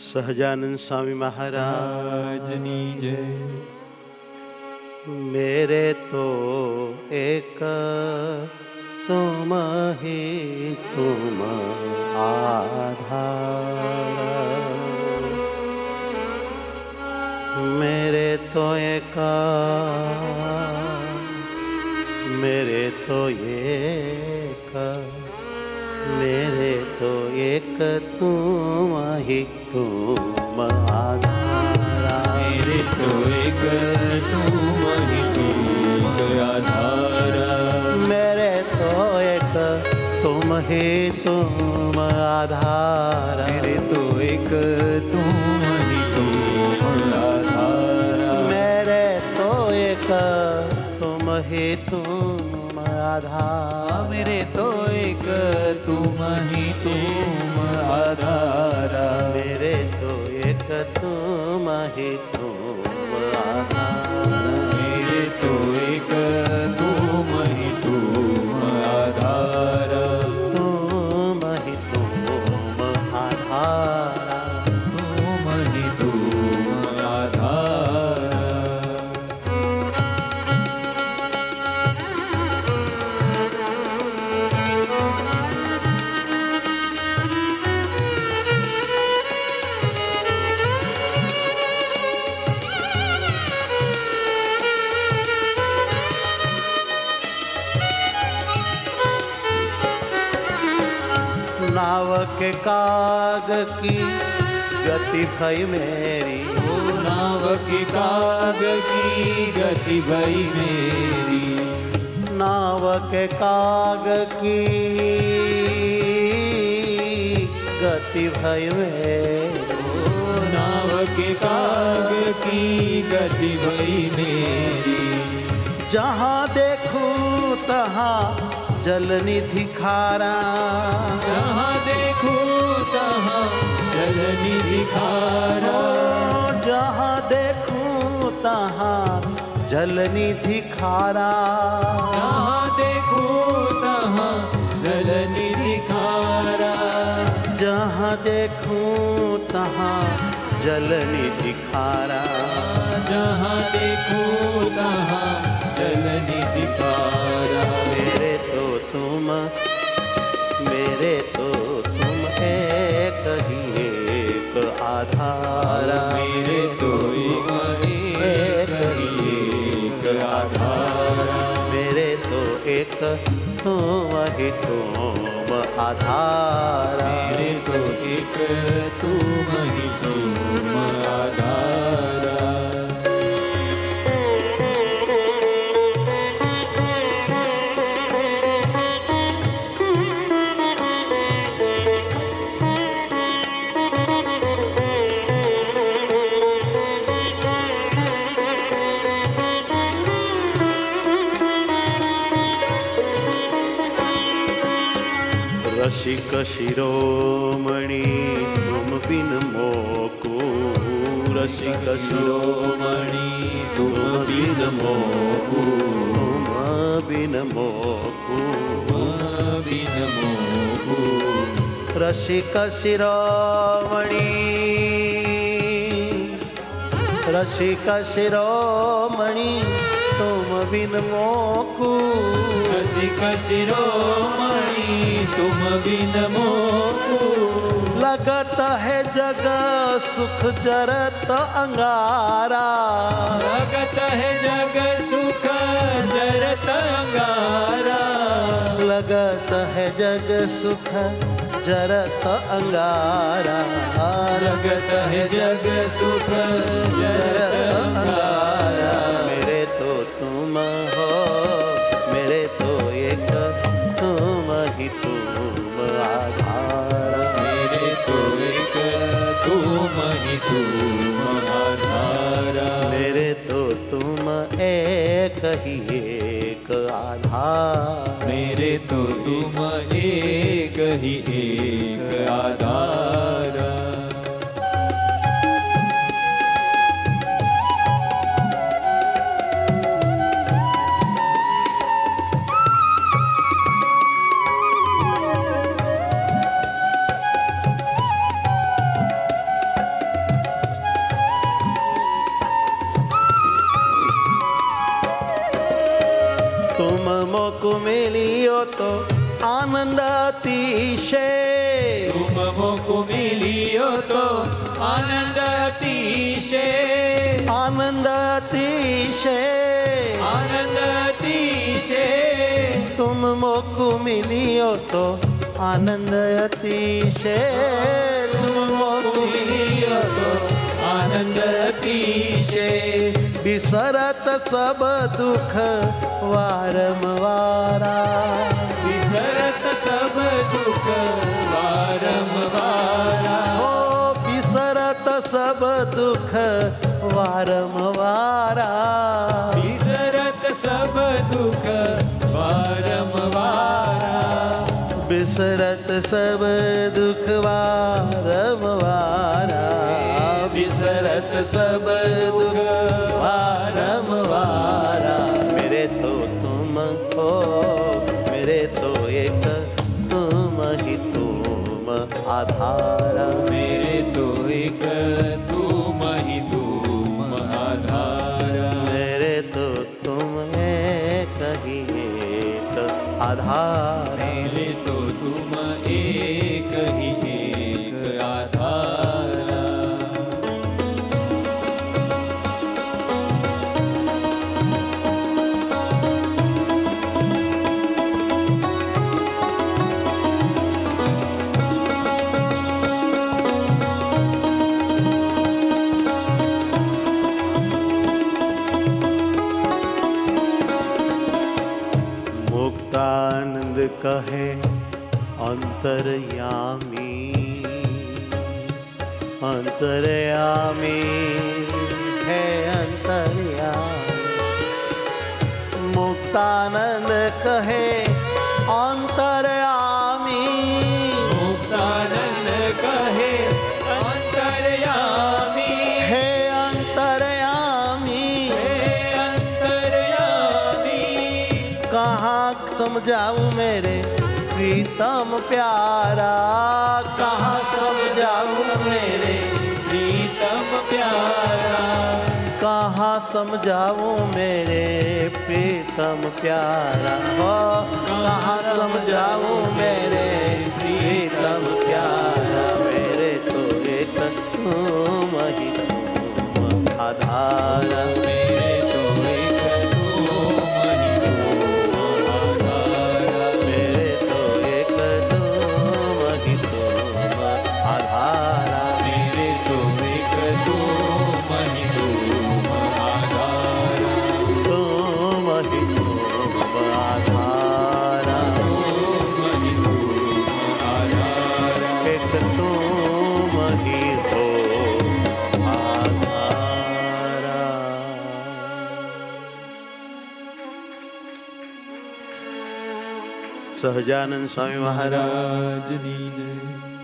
સહજાનંદ સ્વામી રાજની જય। मेरे तो एक तुम ही तुम आधार, मेरे तो एक मेरे तो एक तुम ही तुम आधारा, मेरे तो एक तुम ही तुम आधारा, मेरे तो एक तुम ही तुम आधारा, मेरे तो एक तुम ही तुम आधारा, मेरे तो एक तुम ही तुम आधारा, मेरे तो एक तुम ही तुम आधारा, मेरे तो एक तुम ही तुम आधारा, मेरे तो एक तुम ही तुम आधारा, तुम ही तुम आधारा, तुम ही तुम आधारा। नाव के काग की गति भई मेरी, ओ नाव की काग की गति भई मेरी, नाव के काग की गति भई मेरी, ओ नाव के काग की गति भई मेरी, जहाँ देखूं तहाँ जल निधि खारा, जहाँ देखूं तहाँ जल निधि खारा, जहाँ देखूं तहाँ जल निधि खारा, जहाँ देखूं तहाँ जल निधि खारा, जहाँ देखूं तहाँ जल निधि खारा, जहाँ देखूं तहाँ जल निधि खारा, मेरे तो तुम एक ही एक आधारा, मेरे तो एक ही एक आधारा, मेरे तो एक तुम ही तुम आधारा, मेरे तो एक तुम ही तुम आधारा। रसिक शिरोमणि तुम बिन मोकू, रसिक शिरोमणि तुम बिन मोकू, तुम बिन मोकू, बिन मोकू, रसिक शिरोमणि, रसिक शिरोमणि तुम बिन मोकू, रसिक शिरोमणि तुम बिन मोकू, लगत है जग सुख जरत अंगारा, लगत है जग सुख जरत अंगारा, लगत है जग सुख जरत अंगारा, लगत है जग सुख जरत अंगारा, मेरे तो तुम हो, मेरे तो एक तुम ही तुम आधारा, मेरे तो एक तुम ही तुम आधारा, मेरे तो तुम एक ही एक आधार, मेरे तो तुम एक ही एक आधारा। तो आनंद अतिशय, तुम मोको मिलियो तो आनंद अतिशय, आनंद अतिशय, आनंद अतिशय, तुम मोको मिलियो तो आनंद अतिशय, तुम मोको मिलियो तो आनंद अतिशय, बिसरत सब दुख वारंवारा, विसरत सब दुख वारंवारा, ओ बिसरत सब दुख वारंवारा, विसरत सब दुख वारंवारा, बिसरत सब दुख वारंवारा, बिसरत सब दुख वारंवारा। मेरे तो तुम हो, मेरे तो एक तुम ही तुम आधारा, मेरे तो एक तुम ही तुम आधारा, मेरे तो तुम एक ही एक आधारा, मेरे तो तुम एक ही एक आधारा। मुक्तानंद कहे अंतर्यामी, अंतर्यामी है अंतर्यामी, मुक्तानंद कहे अंतर्यामी, मुक्तानंद कहे अंतर्यामी, है अंतर्यामी, हे अंतर्यामी, कहाँ समझाऊं मेरे प्रीतम प्यारा, कहाँ समझाऊं मेरे प्रीतम प्यारा, कहाँ समझाऊं मेरे प्रीतम प्यारा, हो कहाँ समझाऊं मेरे प्रीतम प्यारा, मेरे तो एक तुम ही तुम आधारा, मेरे तो एक तुम ही तुम आधारा, मेरे तो एक तुम ही तुम आधारा, मेरे तो एक तुम ही तुम आधारा, तुम ही तुम आधारा, तुम ही तुम आधारा, एक तुम ही हो आधारा। सहजानंद स्वामी महाराज राज दी जय।